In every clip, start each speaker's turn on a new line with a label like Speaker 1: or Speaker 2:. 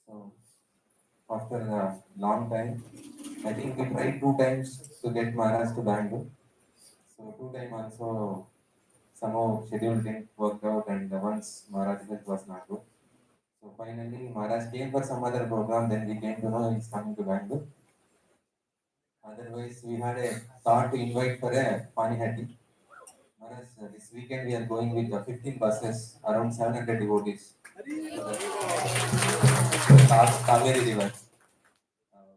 Speaker 1: So after a long time, I think we tried two times to get Maharaj to Bangalore. So two time also somehow schedule didn't work out, and once Maharaj health was not good. So finally Maharaj came for some other program. Then we came to know he's coming to Bangalore. Otherwise, we had a thought to invite for a Pani Hatti. Maharaj, this weekend we are going with 15 buses, around 700 devotees. Kaveri River.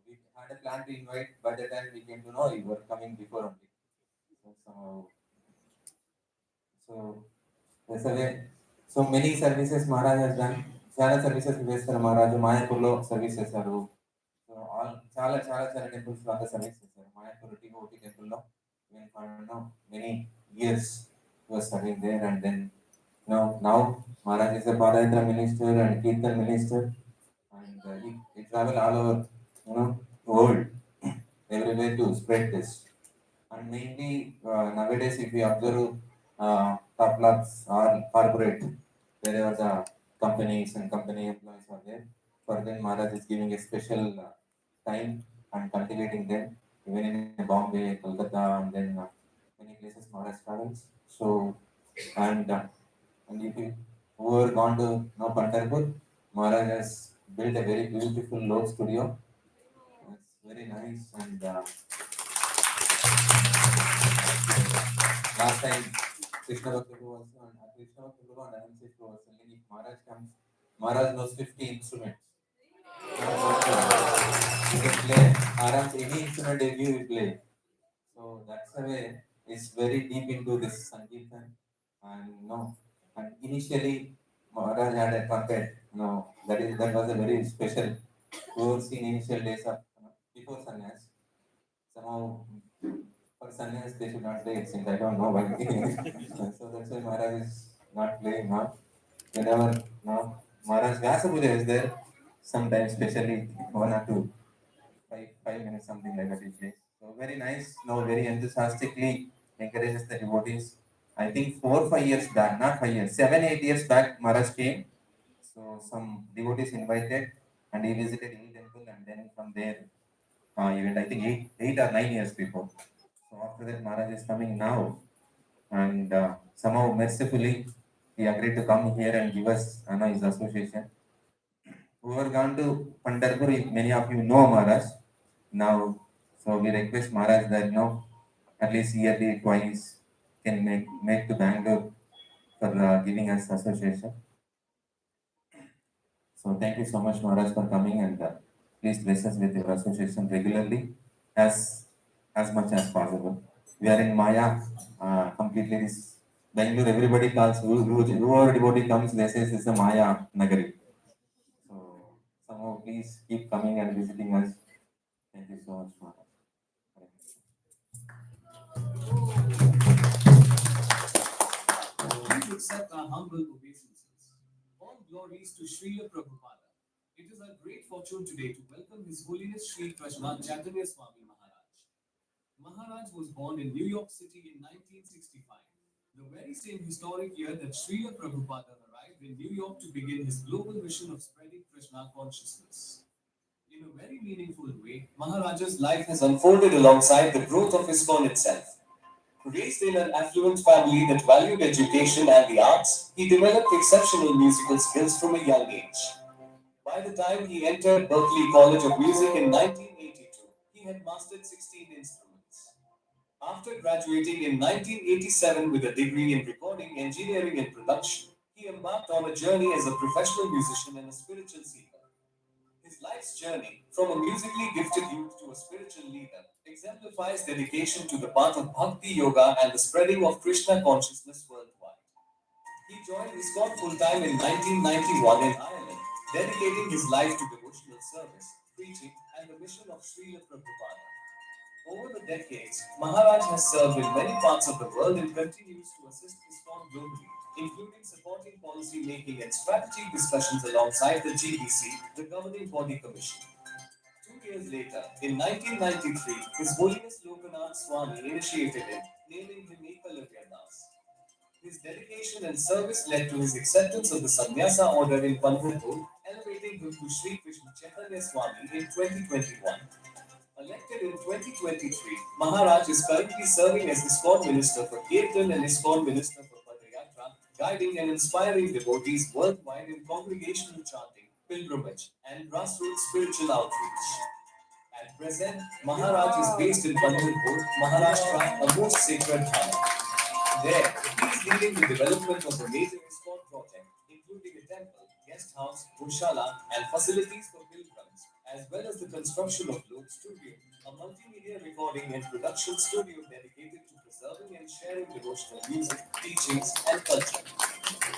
Speaker 1: We had a plan to invite, by the time we came to know you were coming before only. So somehow, so that's the way. So many services Maharaj has done. చాలా services చేస్తారు మహారాజు మాయాపూర్లో service చేశారు. So all చాలా temples లో అంతా service చేశారు. Mayapur TOT టెంపుల్లో నేను many years was serving there, and then Now Maharaj is a Padayatra minister and Kirtan minister, and he travel all over, world, everywhere to spread this. And mainly nowadays, if we observe top lots or corporate, wherever the companies and company employees are there, for them Maharaj is giving a special time and cultivating them, even in Bombay, Kolkata, and then many places Maharaj travels. So, and and if you whoever gone to Pandharpur, Maharaj has built a very beautiful low studio. It's very nice, and last time Krishna Bhakti was on Krishna Bhakti and Anand was telling if Maharaj comes, Maharaj knows 50 instruments. Not one. He can play Aram any instrument if you will play. So that's the way is very deep into this Sankirtan. And no, and initially Maharaj had a trumpet. No, that was a very special course in initial days of before sannyas. Somehow for sannyas they should not play it since I don't know why. So that's why Maharaj is not playing now. Whenever now Maharaj Vyasa Puja is there, sometimes especially 1 or 2, 5 minutes, something like that he plays. So very nice, now very enthusiastically encourages the devotees. I think 4 5 years back, not 5 years, 7 8 years back, Maharaj came. So some devotees invited and he visited Hill Temple, and then from there event, I think 8 or 9 years before. So after that Maharaj is coming now, and somehow mercifully he agreed to come here and give us his association. Whoever gone to Pandharpur, many of you know Maharaj now. So we request Maharaj that at least yearly twice can make to Bangalore for giving us association. So thank you so much Maharaj for coming, and please bless us with your association regularly as as much as possible. We are in Maya completely. This Bangalore, everybody calls whoever devotee comes, they say it's a Maya Nagari. So somehow please keep coming and visiting us. Thank you so much, Maharaj.
Speaker 2: Please accept our humble obeisances. All glories to Srila Prabhupada. It is our great fortune today to welcome His Holiness Sri Krishna Chaitanya Swamy Maharaj. Maharaj was born in New York City in 1965, the very same historic year that Srila Prabhupada arrived in New York to begin his global mission of spreading Krishna consciousness. In a very meaningful way, Maharaj's life has unfolded alongside the growth of ISKCON itself. Raised in an affluent family that valued education and the arts, he developed exceptional musical skills from a young age. By the time he entered Berklee College of Music in 1982, he had mastered 16 instruments. After graduating in 1987 with a degree in recording engineering and production, he embarked on a journey as a professional musician and a spiritual seeker. His life's journey, from a musically gifted youth to a spiritual leader, exemplifies dedication to the path of bhakti yoga and the spreading of Krishna consciousness worldwide. He joined ISKCON full-time in 1991 in Ireland, dedicating his life to devotional service, preaching, and the mission of Srila Prabhupada. Over the decades, Maharaj has served in many parts of the world and continues to assist ISKCON globally, including supporting policy making and strategic discussions alongside the GBC, the governing body commission. 2 years later, in 1993, His Holiness Lokanath Swami initiated him, naming him Ekalavya Das. His dedication and service led to his acceptance of the Sannyasa order in Pandharpur, elevating him to Sri Krishna Chaitanya Swami in 2021. Elected in 2023, Maharaj is currently serving as ISKCON Minister for Kirtan and ISKCON Minister for Padayatra, guiding and inspiring devotees worldwide in congregational chanting, pilgrimage, and grassroots spiritual outreach. At present, Maharaj is based in Pandharpur, Maharashtra, a most sacred dham. There, he is leading the development of a major ISKCON project, including a temple, guest house, Goshala, and facilities for pilgrims, as well as the construction of Lok Studio, a multimedia recording and production studio dedicated to preserving and sharing devotional music, teachings, and culture.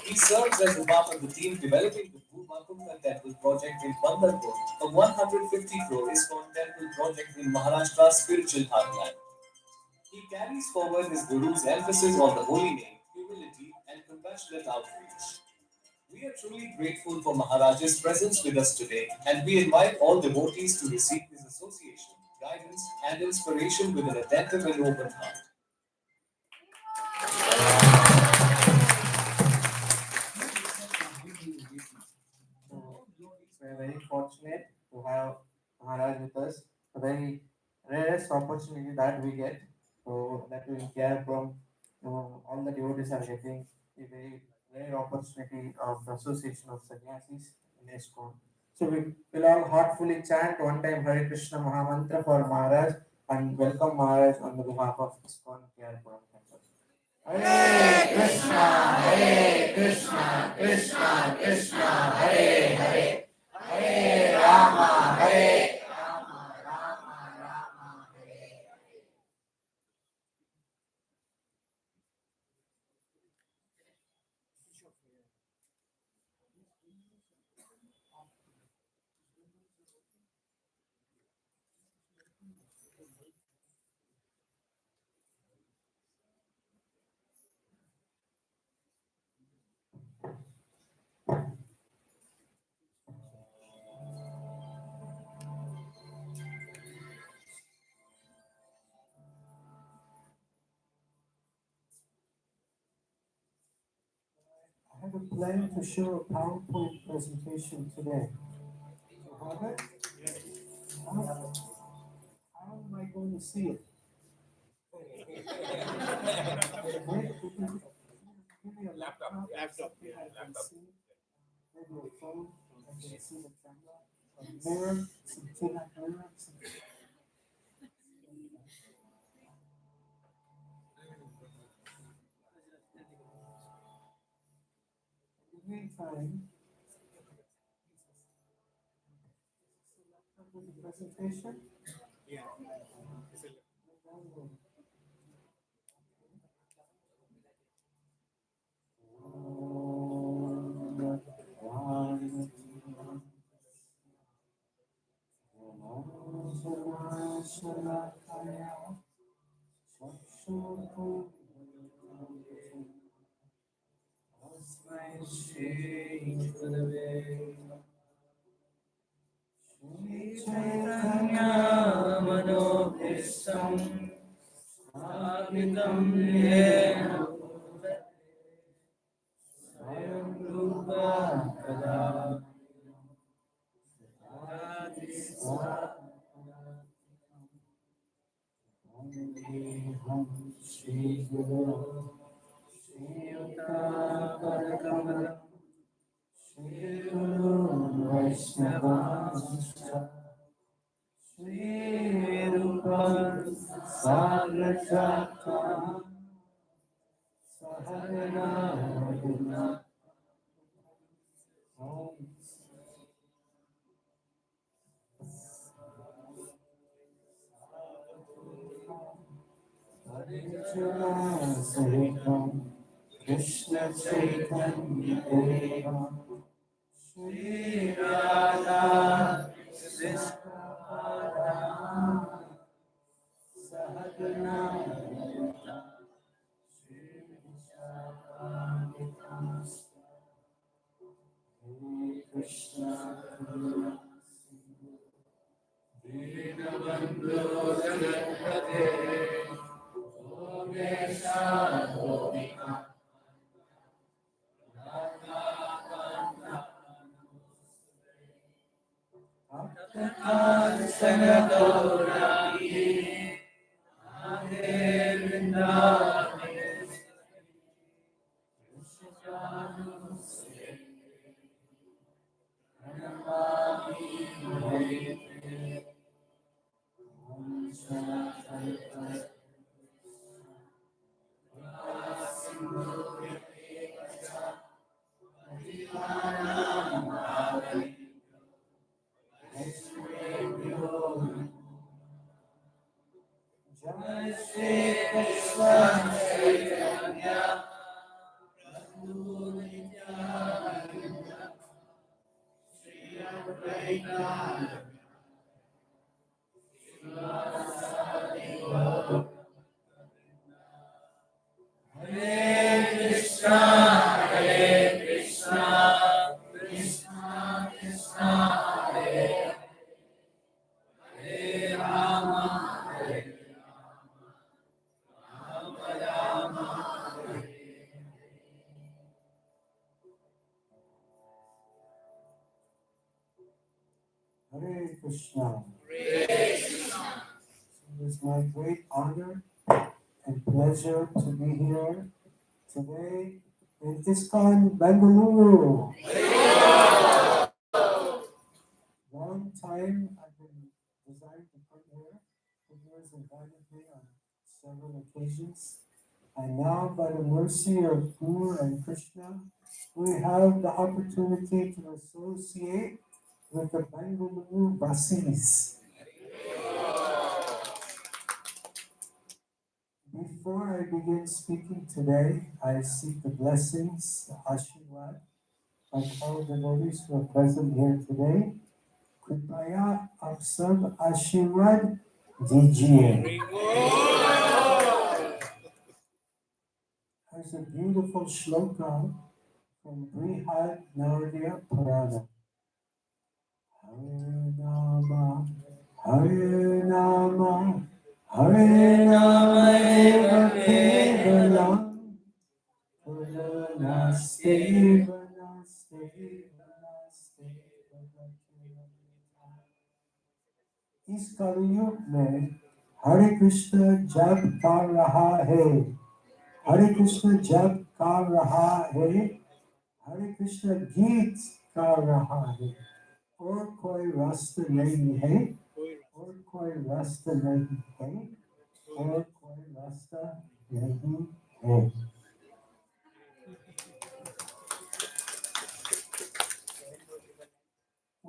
Speaker 2: He serves as a part of the team developing the Bhumakumta Temple project in Pandharpur, a 150 crore ISKCON temple project in Maharashtra's spiritual heartland. He carries forward his Guru's emphasis on the holy name, humility, and compassion compassionate outreach. We are truly grateful for Maharaj's presence with us today, and we invite all devotees to receive his association, guidance, and inspiration with an attentive and open heart.
Speaker 1: So we're very fortunate to have Maharaj with us. A very rarest opportunity that we get. So that we care from all the devotees are getting a very rare opportunity of association of sannyasis in ISKCON. So we will all heartfully chant one time Hare Krishna Mahamantra for Maharaj and welcome Maharaj on the behalf of ISKCON Kerala Temple. Hare Krishna, Hare Krishna, Krishna Krishna, Hare Hare, Hare Rama, Hare Rama, Rama Rama, Hare. I have a plan to show a PowerPoint presentation today. So, Robert, how am I going to see it? Wait, give me a laptop, something I can see. Maybe a phone, I can see the camera, a mirror, something like mirror. In the meantime, with the presentation. Chaitanya Manobhishtam Sthapitam Yena Swayam Rupa Kada Adi Swam Shri Guru Shri Yuta Padakamalam Shri Guru Vaishnava Shri Rupa Sagrajata Sahagana Guna Harijana Saritam Krishna Chaitanya Deva Shri Radha Krishna Sahagana Shri Krishna Dinabandhu Jagatpate Yogesa Gopika Sanagauraki Ade Vrindavan Jai Shri Krishna Chaitanya Prabhu Nityananda Shri Advaita Hare Krishna
Speaker 3: Hare Krishna. It is my great honor and pleasure to be here today in ISKCON Bengaluru. Long time I've been desiring to come here. Krishna has invited me on several occasions. And now, by the mercy of Guru and Krishna, we have the opportunity to associate with the Bengaluru Vasis. Before I begin speaking today, I seek the blessings, the Ashirwad, of all devotees who are present here today. Kripaya आप सब आशीर्वाद दीजिए. There's a beautiful shloka from Brihad Naradiya Purana. Hare Nama, Hare Nama, Hare Nama Eva Kevalam, Puranaste Naste Naste इस कलयुग में हरे कृष्ण जप कर रहा है, हरे कृष्ण जप कर रहा है, हरे कृष्ण गीत कर रहा है, और कोई रास्ता नहीं है, और कोई रास्ता नहीं है, और कोई रास्ता नहीं है.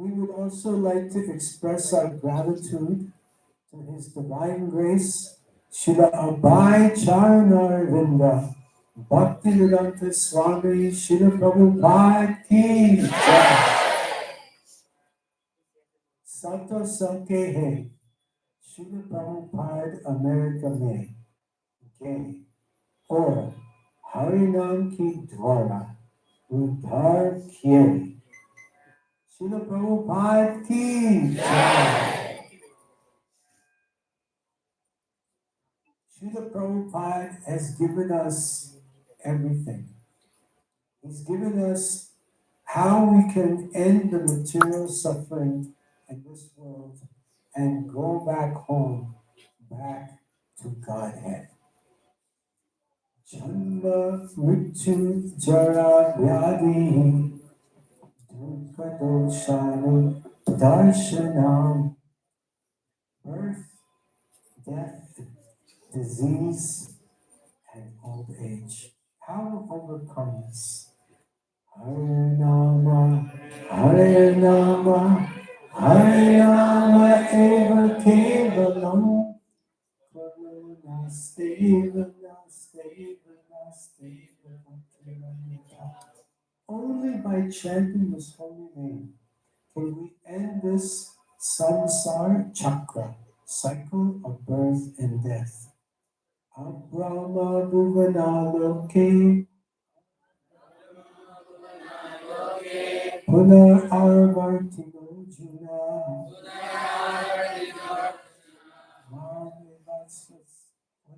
Speaker 3: We would also like to express our gratitude to His Divine Grace, Srila Abhay Charanarvinda, Bhaktivedanta Swami, Srila Prabhupada ki jai. Sato Sanke hai, Srila Prabhupada America में गए और हरिनाम की द्वारा उद्धार किए. Srila Prabhupada ki jai. Srila Prabhupada has given us everything. He's given us how we can end the material suffering in this world and go back home, back to Godhead. Janma Mrityu Jara Vyadi Dukkha Doshanu Darshanam. Birth, death, disease, and old age. How to overcome this? Hare Nama, Hare Nama, Hare Nama Eva Kevalam, Naste Naste Naste. Only by chanting this holy name can we end this samsara chakra, cycle of birth and death. Abrahma Bhuvanaloke Punar Arvartino Juna. What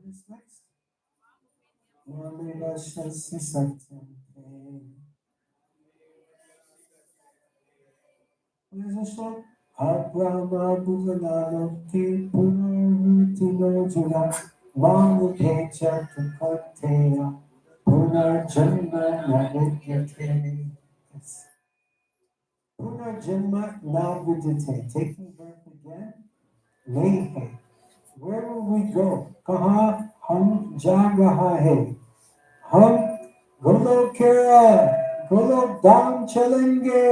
Speaker 3: is next? Mamevashasi Satyam. What is this one? Abrahma Bhuvanaloke Punar Arvartino Juna. Mamvecha Tukoteya Punar Janma Navidyate. Yes. Punarjanma now vidyate, taking birth again, nahi hai. Where will we go? Kaha hum ja raha hai. Hum Golokera, Golok Dham chalenge.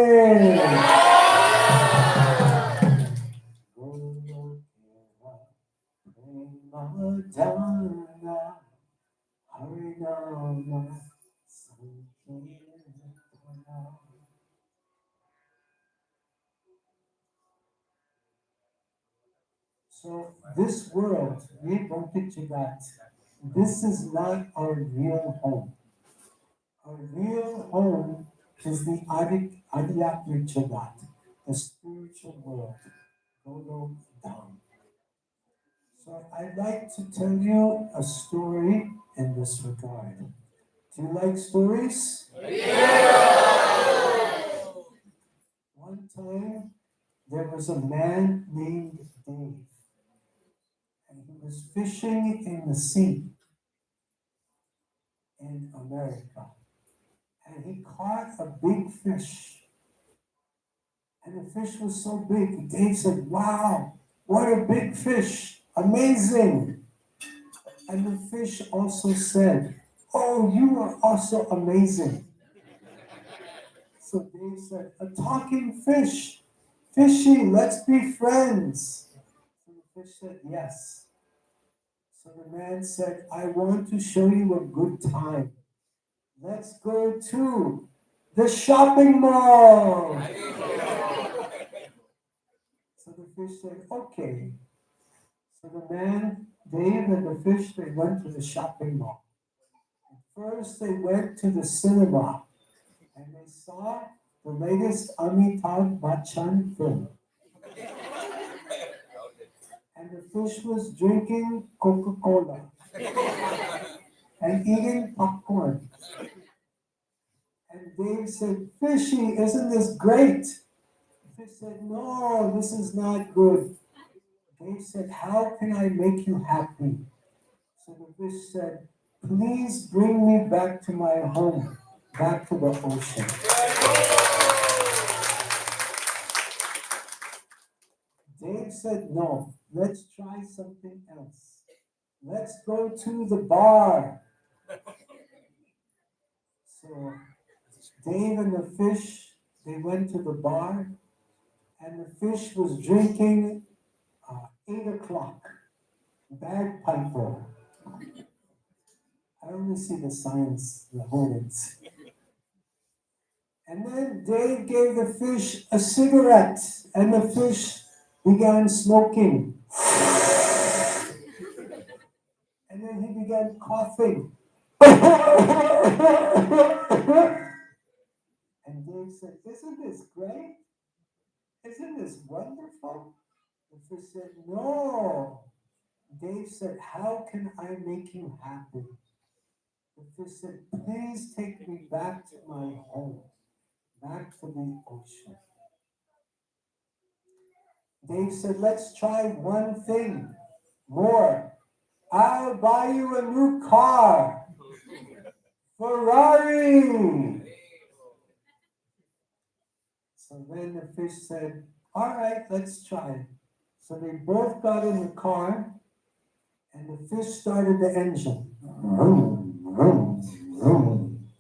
Speaker 3: Golokera, Prema Dhana, Harinama, Sankirtana. So this world, this is not our real home. Our real home is the Adhyatmic Jagat, the spiritual world, Golok Dham. So I'd like to tell you a story in this regard. Do you like stories? Yeah. One time, there was a man named Dave, and he was fishing in the sea in America. And he caught a big fish. And the fish was so big. Dave said, "Wow, what a big fish! Amazing!" And the fish also said, "Oh, you are also amazing." So Dave said, "A talking fish. Fishy, let's be friends." So the fish said, "Yes." So the man said, "I want to show you a good time. Let's go to the shopping mall." So the fish said, "Okay." So the man, Dave, and the fish, they went to the shopping mall. First, they went to the cinema and they saw the latest Amitabh Bachchan film. And the fish was drinking Coca-Cola and eating popcorn. And Dave said, "Fishy, isn't this great?" The fish said, "No, this is not good." Dave said, "How can I make you happy?" So the fish said, "Please bring me back to my home, back to the ocean." Dave said, "No, let's try something else. Let's go to the bar." So Dave and the fish, they went to the bar, and the fish was drinking 8 o'clock, bagpiper. I only see the signs, the hornets. And then Dave gave the fish a cigarette, and the fish began smoking. And then he began coughing. And Dave said, "Isn't this great? Isn't this wonderful?" The fish said, "No." Dave said, "How can I make you happy?" The fish said, "Please take me back to my home, back to the ocean." Dave said, "Let's try one thing more. I'll buy you a new car. Ferrari." So then the fish said, "All right, let's try." So they both got in the car, and the fish started the engine. Vroom, vroom, vroom.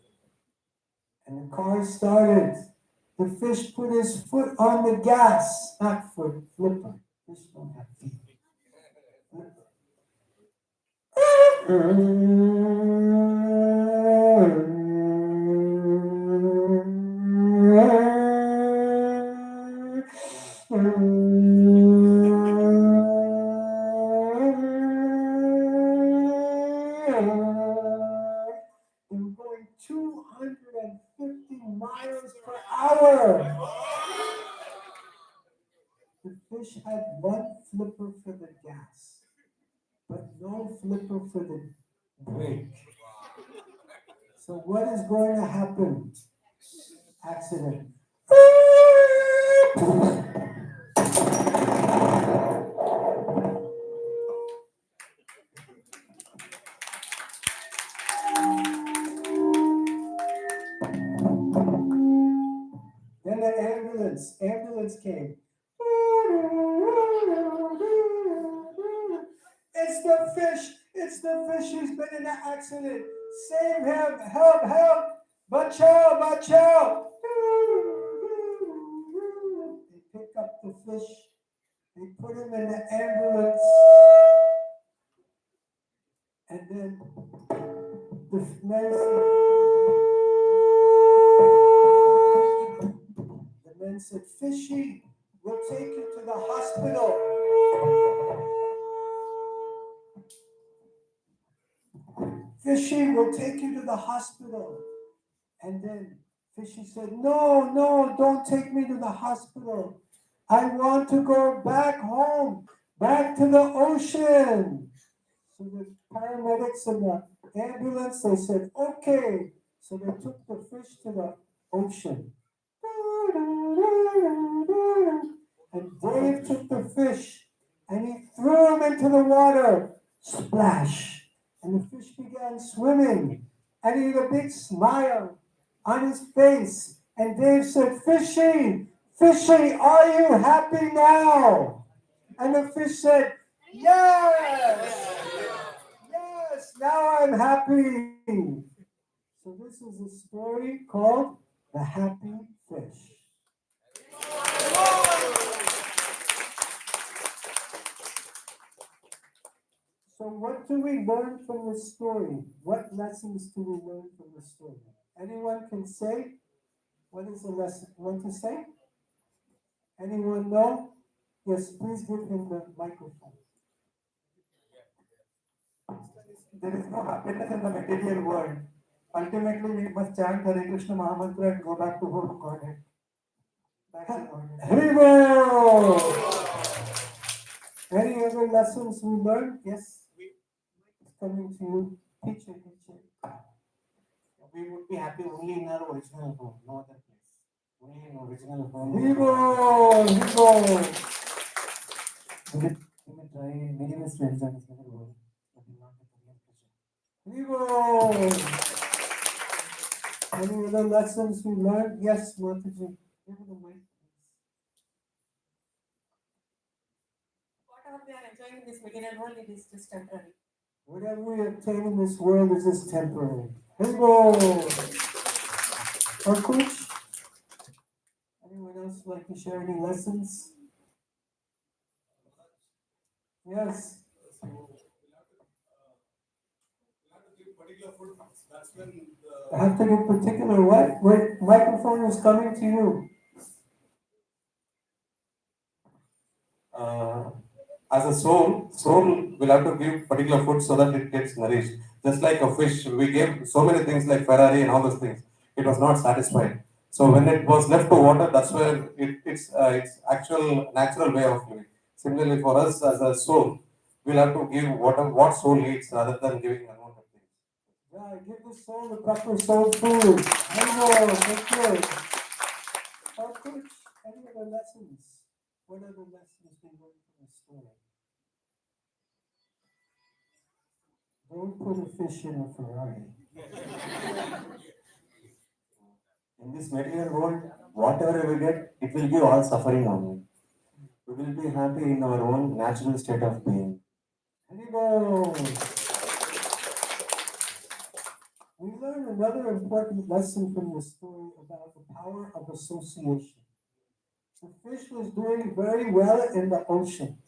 Speaker 3: And the car started. The fish put his foot on the gas, not foot, flipper. Fish don't have feet. They're going 250 miles per hour. The fish had one flipper for the gas, but no flipper for the brake. So what is going to happen? Accident. Then the ambulance came. It's the fish, he's been in an accident. Save him, help, help, bachao, bachao. They pick up the fish, they put him in the ambulance, and then the men said, "Fishy, we'll take you to the hospital." "Fishy, we'll take you to the hospital." And then Fishy said, "No, no, don't take me to the hospital. I want to go back home, back to the ocean." So the paramedics and the ambulance, they said, "Okay." So they took the fish to the ocean. And Dave took the fish and he threw him into the water. Splash! And the fish began swimming. And he had a big smile on his face. And Dave said, Fishy, Fishy, are you happy now? And the fish said, Yes! Yes, now I'm happy. So this is a story called The Happy Fish. So what do we learn from this story? What lessons do we learn from the story? Anyone can say? What is the lesson? Want to say? Anyone know? Yes, please give him the microphone. There is no happiness in the material world. Ultimately, we must chant Hare Krishna Mahamantra and go back to home Godhead. Haribo! Any other lessons we learned? Yes. It's coming to you. Teacher, teacher.
Speaker 4: We would be happy only in our original home, no other place. Only in original home.
Speaker 3: Haribo! Haribo!
Speaker 4: We may try many friends and it's never work, but we not get the real pleasure.
Speaker 3: Haribo! Any other lessons we learned? Yes, Mataji. Give me the mic.
Speaker 5: Whatever we are enjoying in this material world, it is just temporary.
Speaker 3: Whatever we obtain in this world is just temporary. Haribo! Or coach? Anyone else like to share any lessons? Yes. I have to give particular what? Wait, microphone is coming to you.
Speaker 1: As a soul will have to give particular food so that it gets nourished. Just like a fish, we gave so many things like Ferrari and all those things. It was not satisfied. So when it was left to water, that's where its actual natural way of living. Similarly, for us as a soul, we'll have to give what soul needs rather than giving unwanted things.
Speaker 3: Yeah, give the soul the proper soul food. Haribo, thank you. Or coach, any other lessons? What are the lessons we learned from the story? Don't put a fish in a Ferrari.
Speaker 4: In this material world, whatever we get, it will give all suffering only. We will be happy in our own natural state of being.
Speaker 3: Haribo! We learn another important lesson from the story about the power of association. The fish was doing very well in the ocean.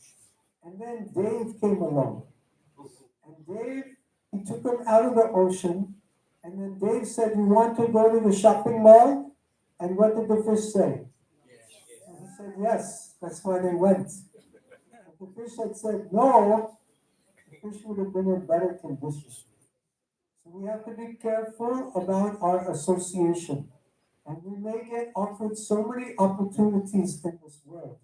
Speaker 3: And then Dave came along. And Dave, he took him out of the ocean. And then Dave said, You want to go to the shopping mall? And what did the fish say? And he said, Yes, that's why they went. If the fish had said no, the fish would have been in better condition. So we have to be careful about our association. And we may get offered so many opportunities in this world.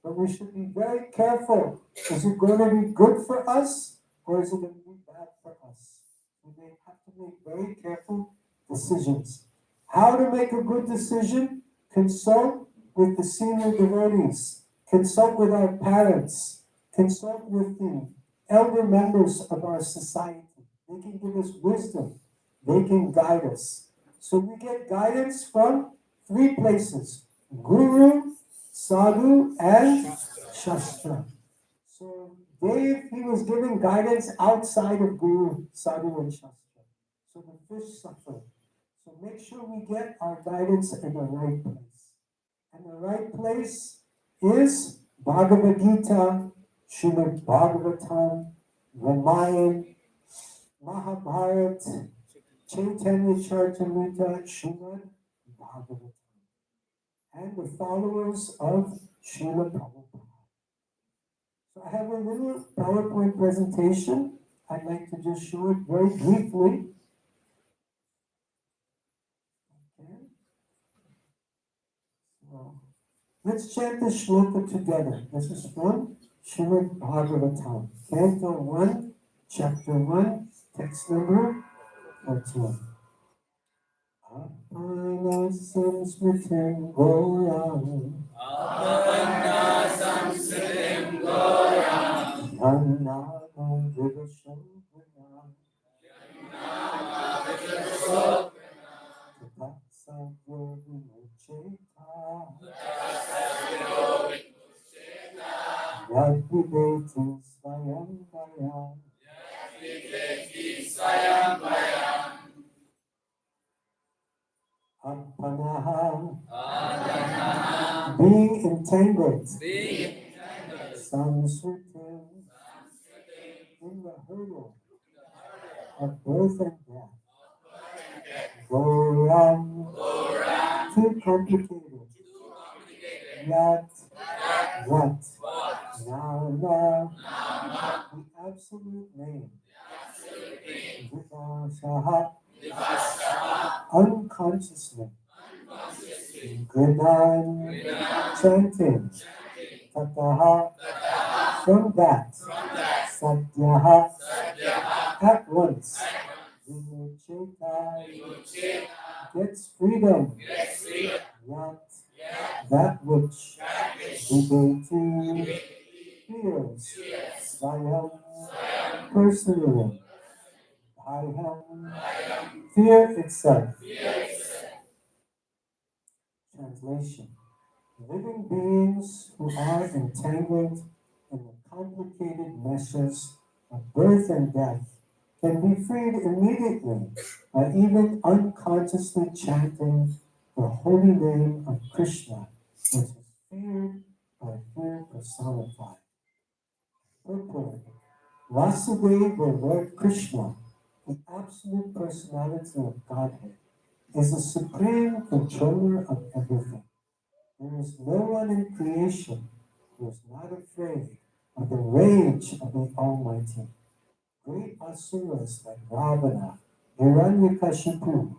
Speaker 3: But we should be very careful. Is it going to be good for us or is it going to be bad for us? We may have to make very careful decisions. How to make a good decision? Consult with the senior devotees. Consult with our parents. Consult with the elder members of our society. They can give us wisdom. They can guide us. So we get guidance from three places: Guru, Sadhu, and Shastra. So Dave, he was giving guidance outside of Guru, Sadhu, and Shastra. So the fish suffered. So make sure we get our guidance in the right place. And the right place is Bhagavad Gita, Srimad Bhagavatam, Ramayana, Mahabharata, Chaitanya Charitamrita, Srimad Bhagavatam, and the followers of Srila Prabhupada. So I have a little PowerPoint presentation. I'd like to just show it very briefly. Okay. So let's chant the shloka together. This is from Srimad Bhagavatam, Canto 1, Chapter 1, text number 14. Apana samsmritim goyam Being entangled, samsritim, in the hurdle of birth and death, goram, too complicated, yet what? Now, the absolute name, vipassaha, unconsciously, Gridan, chanting, tataha, from that, sadhyaha, at once, vimucheta, gets freedom, yat, that which, viveti, feels, swayam, personally, bhayam, fear itself. Translation. Living beings who are entangled in the complicated meshes of birth and death can be freed immediately by even unconsciously chanting the holy name of Krishna, which is feared by fear personified. Purport. Vasudeva, Lord Krishna, the absolute personality of Godhead, is the supreme controller of everything. There is no one in creation who is not afraid of the rage of the Almighty. Great asuras like Ravana, Hiranyakashipu,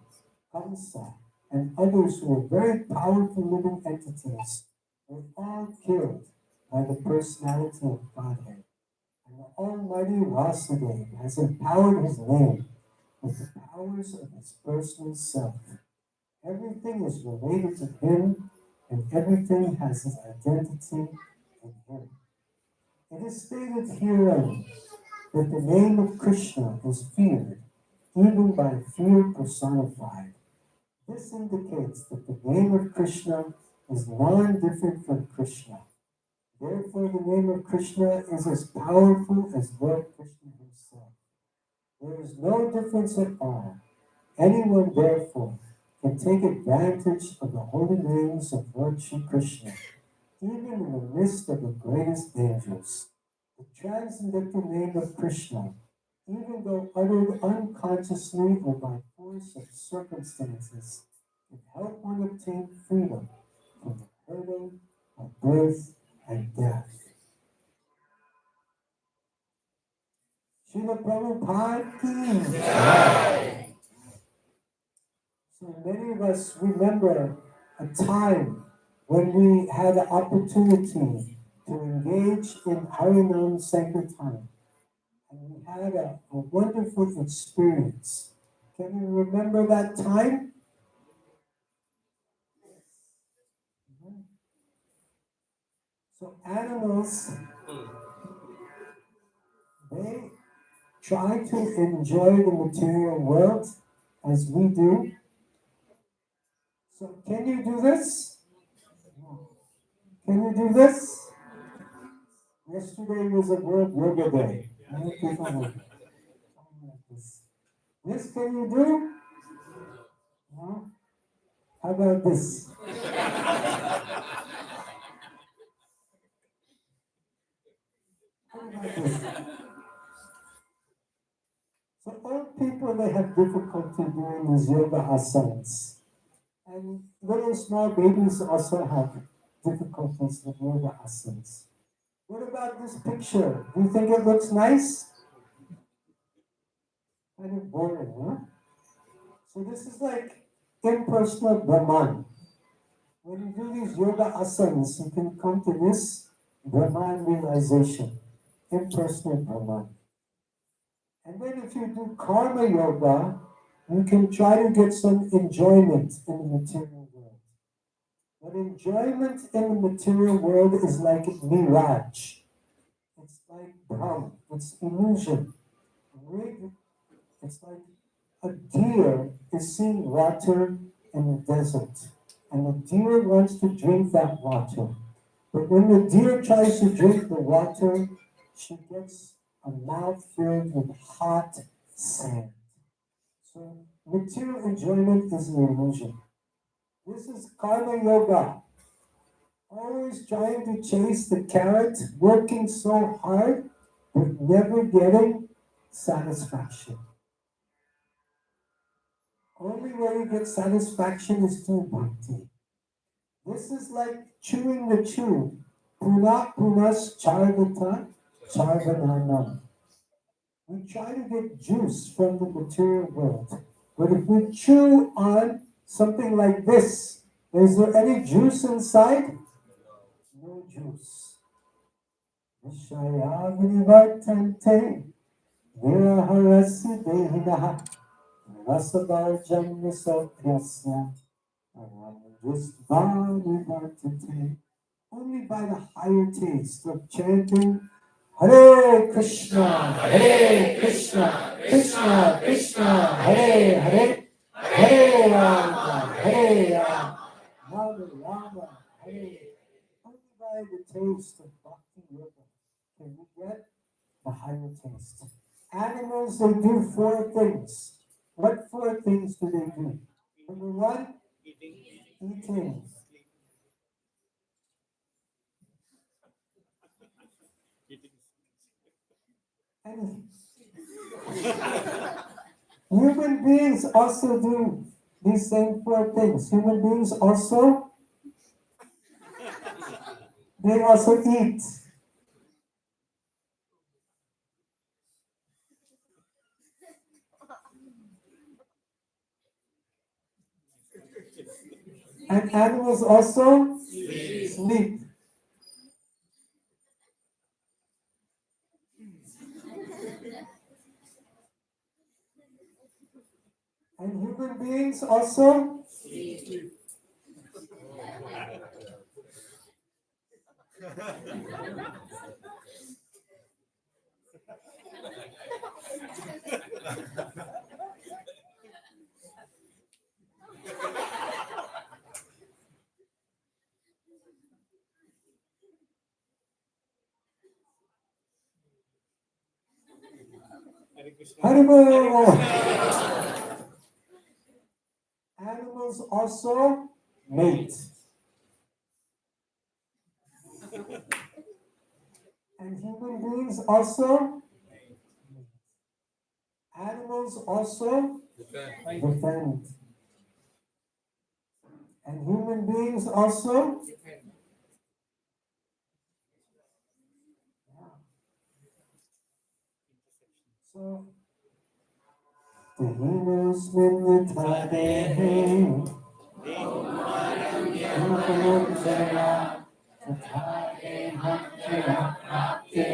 Speaker 3: Kamsa, and others who were very powerful living entities were all killed by the personality of Godhead. And the Almighty Vasudeva has empowered his name with the powers of his personal self. Everything is related to him, and everything has his identity in him. It is stated herein that the name of Krishna is feared, even by fear personified. This indicates that the name of Krishna is non-different from Krishna. Therefore, the name of Krishna is as powerful as Lord Krishna himself. There is no difference at all. Anyone, therefore, can take advantage of the holy names of Lord Shri Krishna, even in the midst of the greatest dangers. The transcendental name of Krishna, even though uttered unconsciously or by force of circumstances, can help one obtain freedom from the burden of birth and death. Srila Prabhupada ki jai. So many of us remember a time when we had the opportunity to engage in Harinam Sankirtan. And we had a wonderful experience. Can you remember that time? So animals, they try to enjoy the material world as we do. So can you do this? Can you do this? Yesterday was a World Yoga Day. Many people were talking like this. This can you do? No? How about this? How about this? So old people, they have difficulty doing these yoga asanas. And little small babies also have difficulties with yoga asanas. What about this picture? Do you think it looks nice? Kind of boring, huh? So this is like impersonal Brahman. When you do these yoga asanas, you can come to this Brahman realization, impersonal Brahman. And then if you do karma yoga, you can try to get some enjoyment in the material world. But enjoyment in the material world is like mirage. It's like Brahm. It's illusion. It's like a deer is seeing water in the desert, and the deer wants to drink that water. But when the deer tries to drink the water, she gets a mouth filled with hot sand. So material enjoyment is an illusion. This is karma yoga. Always trying to chase the carrot, working so hard, but never getting satisfaction. Only way you get satisfaction is through bhakti. This is like chewing the chew. Puna punas charvata charvananam. We try to get juice from the material world. But if we chew on something like this, is there any juice inside? No juice. Vishayagnivartante viraharasya dehinaha rasabarjam nisotyasya aranjustvanivartante. Only by the higher taste of chanting Hare Krishna, Hare Krishna, Krishna Krishna, Hare Hare, Hare Rama, Hare Rama, Rama Rama, Hare. Only by the taste of Bhakti Yoga can we get the higher taste. Animals, they do four things. What four things do they do? Number one, eating. And human beings also do these same four things. Human beings also, they also eat. And animals also sleep. And human beings also Haribo. Animals also mate. And human beings also, animals also defend. And human beings also, so Tehinos minitade Upanamjaya Tatade Bhaktya Prapte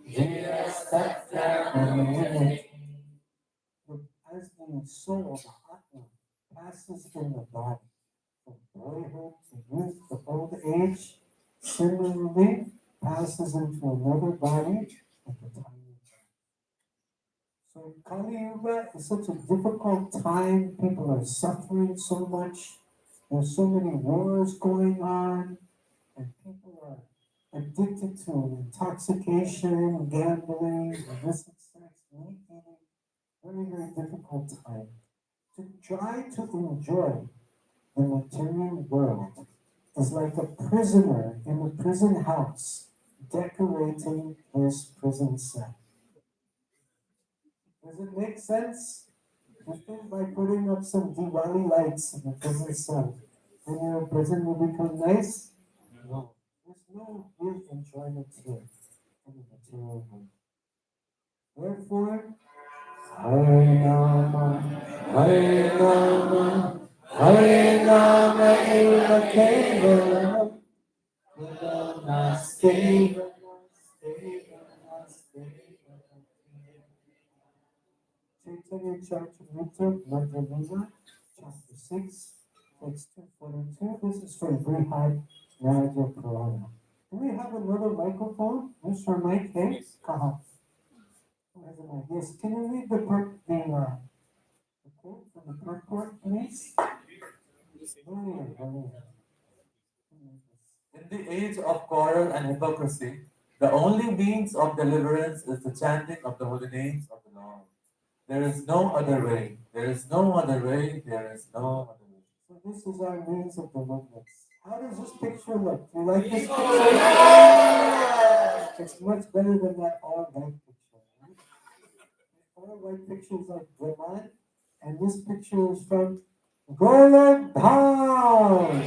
Speaker 3: Jirastatra. As the soul, the Atma, passes in the body from boyhood to youth to old age, similarly passes into another body at the time of death. So Kali Yuga is such a difficult time. People are suffering so much. There's so many wars going on, and people are addicted to intoxication, gambling, illicit sex, meat eating. Very, very difficult time. To try to enjoy the material world is like a prisoner in a prison house decorating his prison cell. Does it make sense? You think by putting up some Diwali lights in the prison cell, then your prison will become nice? No. There's no real enjoyment here in the material world. Therefore, Hare Rama, Hare Rama, Hare Rama Eva Kevalam, Namaste, Chaitanya Charitamrita, Madhya Chapter 6, It's 2:42. This is from Brihad Raja Purana. Do we have another microphone? Mr. Mike, hey? Kaha. Who has a mic? Yes, can you read the quote from the purport, please?
Speaker 1: In the age of quarrel and hypocrisy, the only means of deliverance is the chanting of the holy names of the Lord. There is no other way. There is no other way. There is no other way.
Speaker 3: So this is our means of deliverance. How does this picture look? Do you like this picture? It's much better than that all white picture. Right? All white pictures are Brahman, and this picture is from Golok Dham.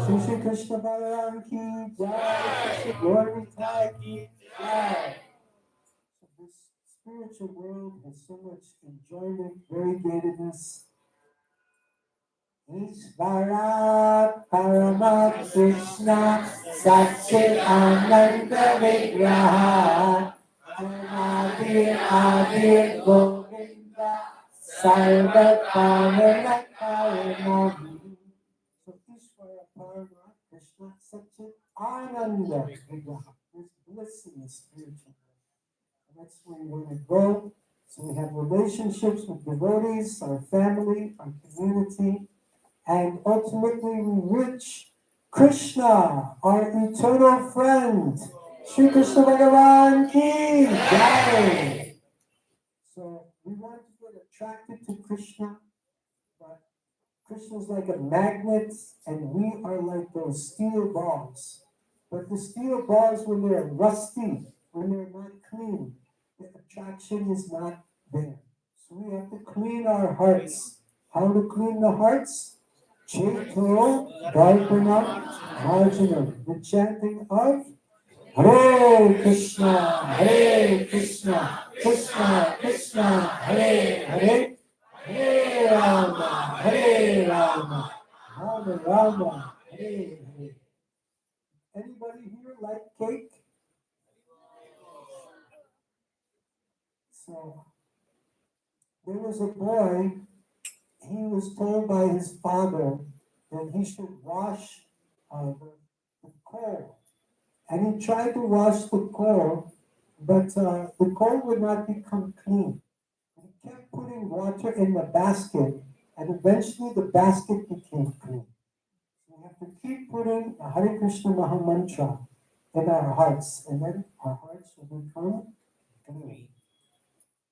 Speaker 3: Shri Shri Krishna Balaram ki jai, Shri Gauri Nitai ki jai. So this spiritual world has so much enjoyment, variegatedness. Ishvara Parama Krishna Satchit Ananda Vigraha Anadir Adir Govinda Sarva Parana Paranam. So Ishvara Parama Krishna Satchit Ananda Vigraha. There's bliss in the spiritual world. And that's where we want to go. So we have relationships with devotees, our family, our community. And ultimately we reach Krishna, our eternal friend. Shri Krishna Bhagavan ki jai. So we want to get attracted to Krishna, but Krishna is like a magnet and we are like those steel balls. But the steel balls, when they're rusty, when they're not clean, the attraction is not there. So we have to clean our hearts. How to clean the hearts? Chaito Darpana Marjana, the chanting of Hare Krishna, Hare Krishna, Krishna Krishna, Hare Hare, Hare Rama, Hare Rama, Rama Rama, Hare Hare. Anybody here like cake? So there was a boy, he was told by his father that he should wash the coal. And he tried to wash the coal, but the coal would not become clean. He kept putting water in the basket, and eventually the basket became clean. So we have to keep putting the Hare Krishna Maha Mantra in our hearts, and then our hearts will become clean.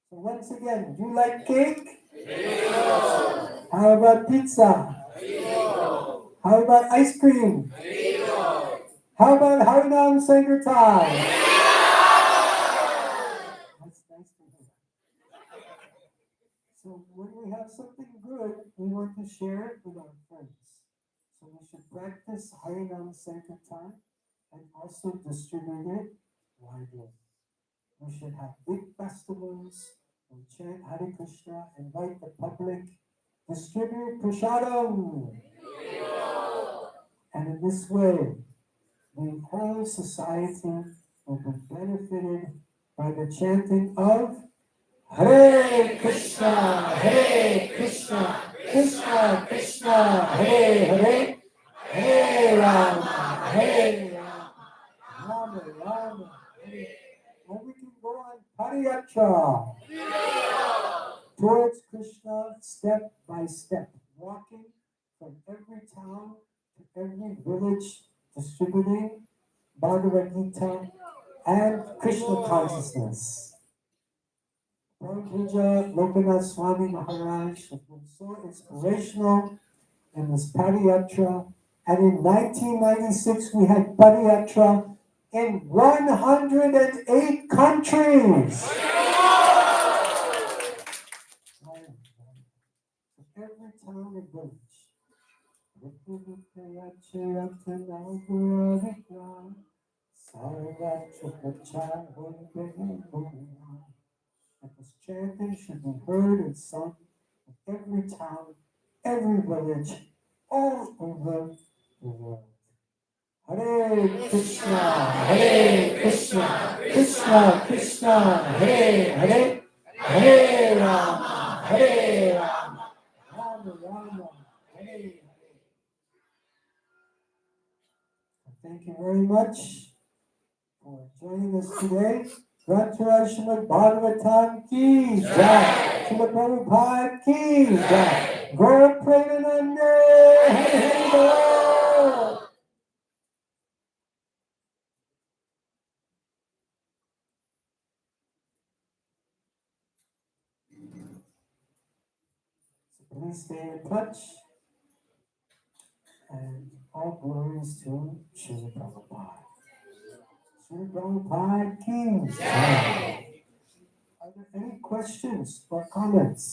Speaker 3: So once again, do you like cake? How about pizza? How about ice cream? How about Harinam Sankirtan? That's nice to hear. So when we have something good, we want to share it with our friends. So we should practice Harinam Sankirtan and also distribute it widely. We should have big festivals, we chant Hare Krishna, invite the public, distribute prasadam. And in this way, the whole society will be benefited by the chanting of Hare Krishna, Hare Krishna, Krishna Krishna, Hare Hare, Hare Rama, Hare Rama, Rama Rama, Hare. And we can go on Pariyatra towards Krishna step by step, walking from every town to every village, distributing Bhagavad Gita and Krishna consciousness. Prabhupada Lokanath Swamy Maharaj has been so inspirational in this Padayatra. And in 1996, we had Padayatra in 108 countries. Every town and village. At this chanting should be heard and sung in every town, every village, all over the world. Hare Krishna, Hare Krishna, Krishna Krishna, Hare Hare, Hare Rama, Hare Rama, Rama Rama, Hare Thank you very much for joining us today. Grantaraj Srimad Bhagavatam ki jai. Srila Prabhupada ki jai. Gaura Premanande. Hare Hare Bol. So please stay in touch. And all glories to Srila Prabhupada. Srila Prabhupada ki jai. Are there any questions or comments?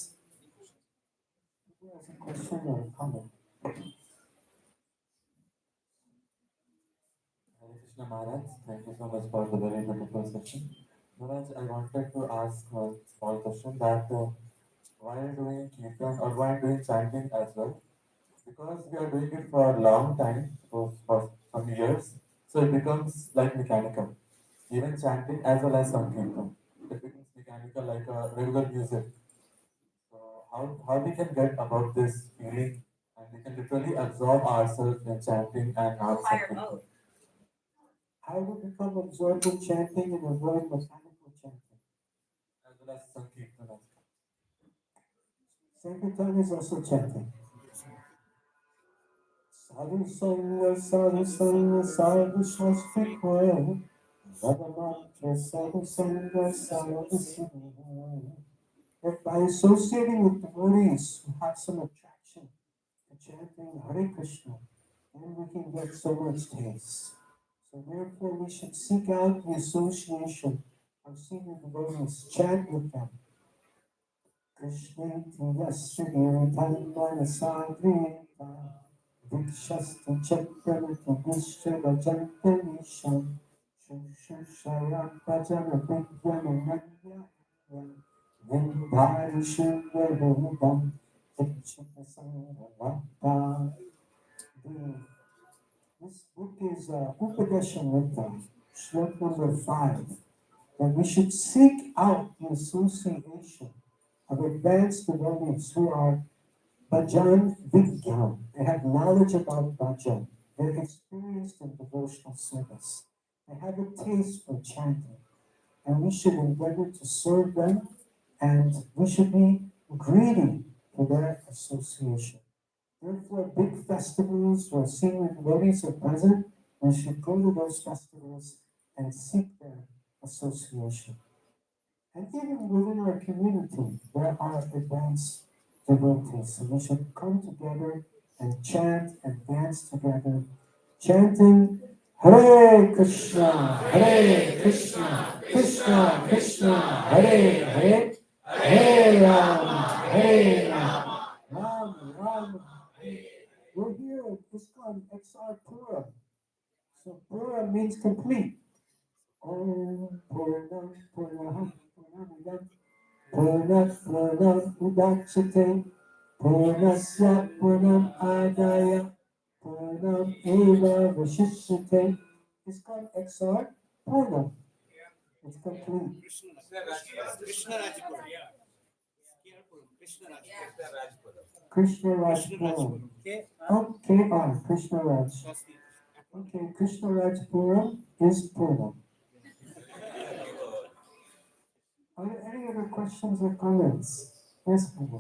Speaker 3: Who has a question or a comment?
Speaker 1: Hare Krishna Maharaj, thank you so much for the very beautiful session. Maharaj, I wanted to ask a small question that while doing kirtan or while doing chanting as well, because we are doing it for a long time, for some years, so it becomes like mechanical. Even chanting as well as Sankirtan, it becomes mechanical like a regular music. So how we can get about this feeling and we can literally absorb ourselves in chanting and not Sankirtan.
Speaker 3: How to become absorbed in chanting and avoid mechanical chanting?
Speaker 1: As well as Sankirtan as well.
Speaker 3: Sankirtan is also chanting. Sadhu Sangha, Sadhu Sangha, Sadhu Swastikwa, Radhamatra, Sadhu Sangha, Sadhu Sangha. If by associating with devotees who have some attraction to chanting Hare Krishna, then we can get so much taste. So therefore we should seek out the association of senior devotees, chant with them. Krishna Yasya Giritan Sadrita Vikshasti Chakravati Vishya Vajanta Visham Shushushaya Bhajana Vidyana Nandya Vindhari Shivya Hridam Ichita Sanghavata. This book is Upadeshamrita, slok number 5. That we should seek out the association of advanced devotees who are bhajan vigyan. They have knowledge about bhajan. They're experienced in devotional service. They have a taste for chanting. And we should endeavor to serve them, and we should be greedy for their association. Therefore, big festivals where senior devotees are present, we should go to those festivals and seek their association. And even within our community, there are advanced devotees. So we should come together and chant and dance together, chanting Hare Krishna, Hare Krishna, Krishna Krishna, Hare Hare, Hare Rama, Hare Rama, Rama Rama. We're here at ISKCON XR Pura. So Pura means complete. Om Purnam Purnam Purnamidam Purnam Udachate Purnasya Purnam Adaya Purnam Eva Vashishyate. It's called XR Purnam. It's complete.
Speaker 6: Krishna Rajpura.
Speaker 3: Krishna Rajpuram. Okay, Krishna Raj. Okay, Krishna Rajpuram is Purnam. Are there any other questions or comments? Yes, Prabhu.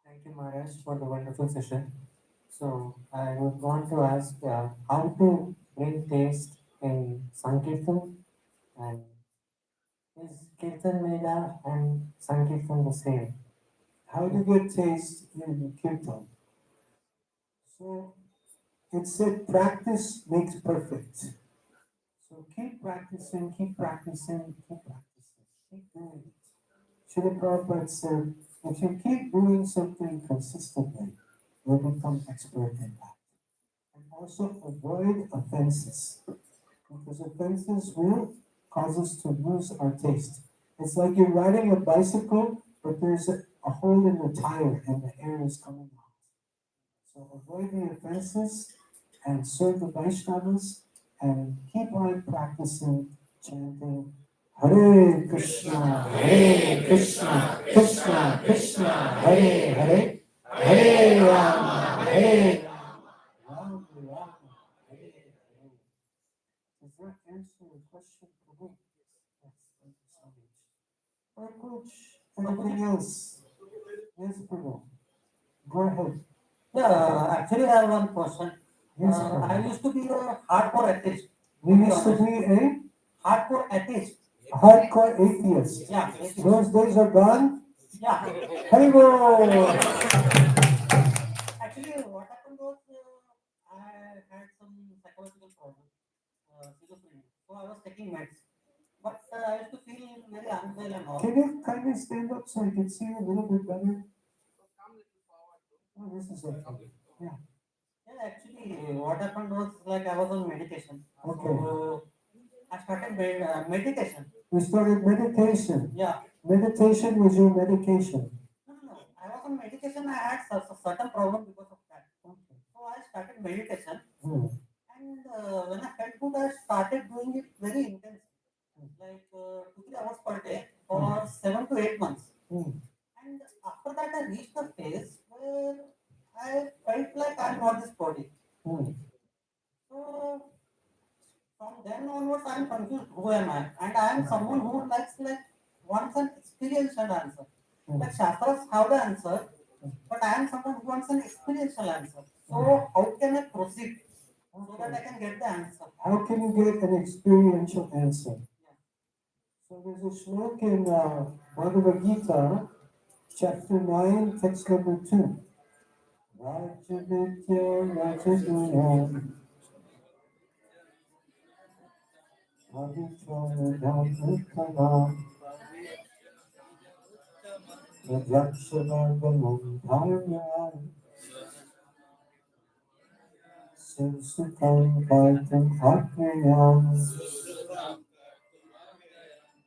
Speaker 1: Thank you, Maharaj, for the wonderful session. So I would want to ask how to bring taste in Sankirtan, and is Kirtan Mela and Sankirtan the same?
Speaker 3: How to get taste in Kirtan? So it said practice makes perfect. So keep practicing, keep practicing, keep practicing, keep doing it. Srila Prabhupada said, if you keep doing something consistently, you'll become expert in that. And also avoid offenses, because offenses will cause us to lose our taste. It's like you're riding a bicycle, but there's a hole in the tire and the air is coming out. So avoid the offenses and serve the Vaishnavas and keep on practicing chanting Hare Krishna, Krishna Krishna, Hare Hare, Hare Rama, Hare Rama, that answer your question, Prabhu? Yes, thank you so much. Coach, anything else? Yes, Prabhu. Go ahead.
Speaker 7: Yeah, actually, I have one question.
Speaker 3: Yes,
Speaker 7: I
Speaker 3: Prabhu.
Speaker 7: used to be a hardcore atheist.
Speaker 3: You used to be a
Speaker 7: Hardcore atheist.
Speaker 3: hardcore atheist.
Speaker 7: Yeah, atheist.
Speaker 3: Those days are gone.
Speaker 7: Yeah.
Speaker 3: Hello.
Speaker 7: Actually, what happened was I had some psychological problem, schizophrenia. So I was taking meds. But I used to feel very unwell and all.
Speaker 3: Can you kindly stand up so I can see you a little bit better? Oh, this is okay. Yeah.
Speaker 7: Yeah, actually, what happened was like I was on medication.
Speaker 3: Okay.
Speaker 7: So I started meditation.
Speaker 3: You started meditation.
Speaker 7: Yeah.
Speaker 3: Meditation was your medication.
Speaker 7: No. I was on medication. I had certain problem because of that.
Speaker 3: Okay.
Speaker 7: So I started meditation.
Speaker 3: Hmm.
Speaker 7: And when I felt good, I started doing it very intense, like 2 3 hours per day for 7 to 8 months.
Speaker 3: Hmm.
Speaker 7: And after that, I reached the phase where I felt like I'm not this body.
Speaker 3: Hmm.
Speaker 7: So from then onwards, I'm confused. Who am I? And I am someone who likes like wants an experiential answer. Like Shastras have the answer, but I am someone who wants an experiential answer. So how can I proceed so that I can get the answer?
Speaker 3: How can you get an experiential answer?
Speaker 7: Yeah.
Speaker 3: So there's a shloka in Bhagavad Gita, chapter 9, text number 2. Rajavidya Rajaguya Avicharabhakana Rajakshavardhanam Dharma Sensukam Kartam Atmayam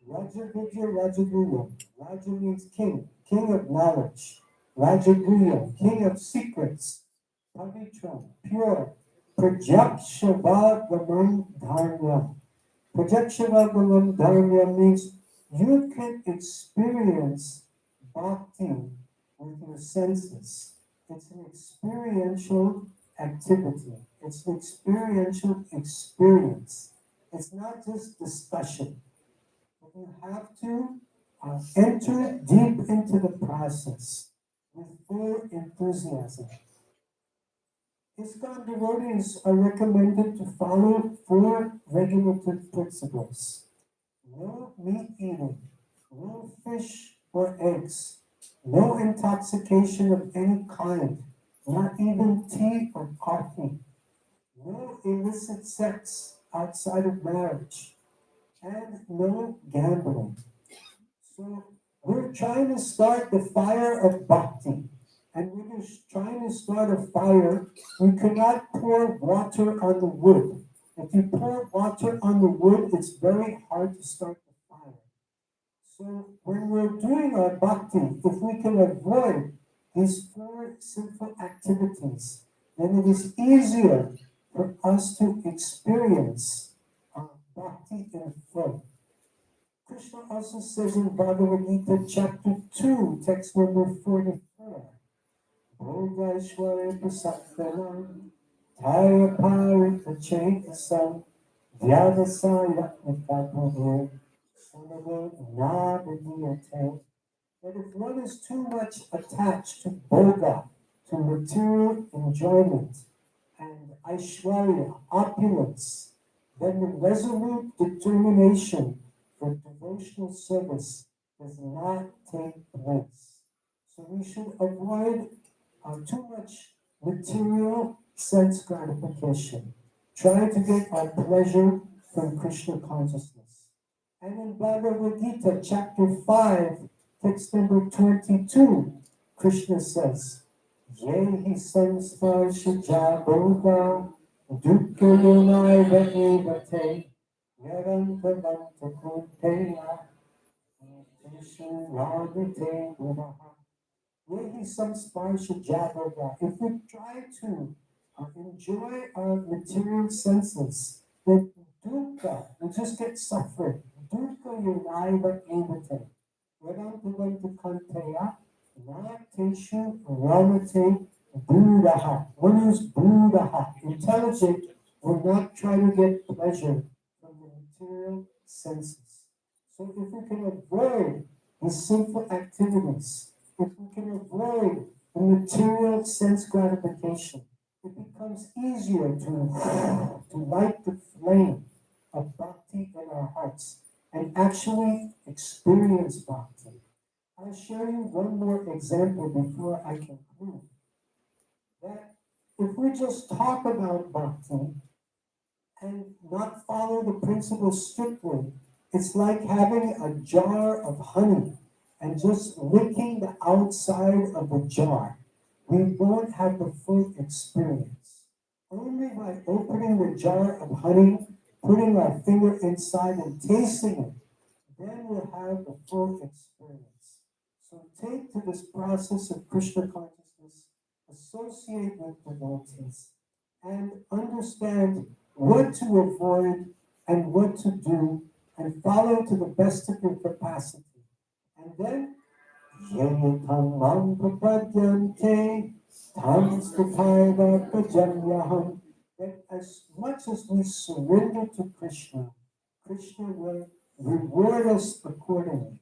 Speaker 3: Rajavidya Rajaguya. Raja means king, king of knowledge. Rajaguya, king of secrets. Pavitra, pure. Prajakshavagamam dharma. Prajakshavagamam dharma means you can experience bhakti with your senses. It's an experiential activity. It's an experiential experience. It's not just discussion. You have to enter deep into the process with full enthusiasm. ISKCON devotees are recommended to follow 4 regulative principles. No meat eating, no fish or eggs, no intoxication of any kind, not even tea or coffee, no illicit sex outside of marriage, and no gambling. So we're trying to start the fire of bhakti. And when you're trying to start a fire, you cannot pour water on the wood. If you pour water on the wood, it's very hard to start the fire. So when we're doing our bhakti, if we can avoid these 4 sinful activities, then it is easier for us to experience bhakti in full. Krishna also says in Bhagavad Gita chapter 2, text number 44, Bhogaishwarya Prasaktanam, Taya Parita Chetasam, Vyadasaya Nikapuhu, Sunave Nabadiyate. That if one is too much attached to Bhoga, to material enjoyment, and Aishwarya, opulence, then the resolute determination for devotional service does not take place. So we should avoid too much material sense gratification. Try to get our pleasure from Krishna consciousness. And in Bhagavad Gita, chapter 5, text number 22, Krishna says, Yehi samsparshaja bhoga dukkha yonaiva evate yaranta vanta kunteya teshu radhate gunaha. Yehi samsparshaja bhoga. If we try to enjoy our material senses, then dukkha, we just get suffering. Dukkha yonaiva evate yaranta vanta kunteya Nateshu Ramate Buddha. What is Buddha? Intelligent will not try to get pleasure from material senses. So if we can avoid the sinful activities, if we can avoid the material sense gratification, it becomes easier to light the flame of bhakti in our hearts and actually experience bhakti. I'll show you one more example before I conclude. That if we just talk about bhakti and not follow the principles strictly, it's like having a jar of honey and just licking the outside of the jar. We won't have the full experience. Only by opening the jar of honey, putting our finger inside and tasting it, then we'll have the full experience. So take to this process of Krishna consciousness, associate with devotees, and understand what to avoid and what to do, and follow to the best of your capacity. And then, Yayatam mam prapadyante, tam stupaiva prajamyaham, that as much as we surrender to Krishna, Krishna will reward us accordingly.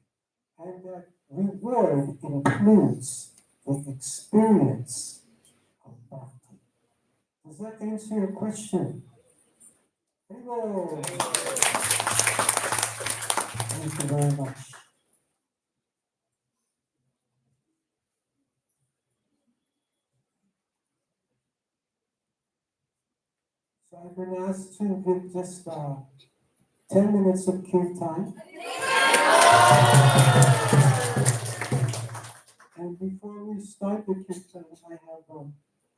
Speaker 3: And that reward includes the experience of bhakti. Does that answer your question? Hello. Thank you very much. So I've been asked to give just 10 minutes of kirtan. And before we start the kirtan,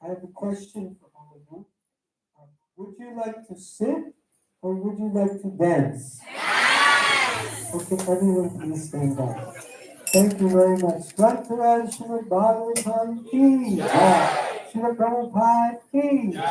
Speaker 3: I have a question for all of you. Would you like to sit or would you like to dance? Okay, everyone please stand up. Thank you very much. Grantaraj Srimad Bhagavatam ki jai. Srila Prabhupada ki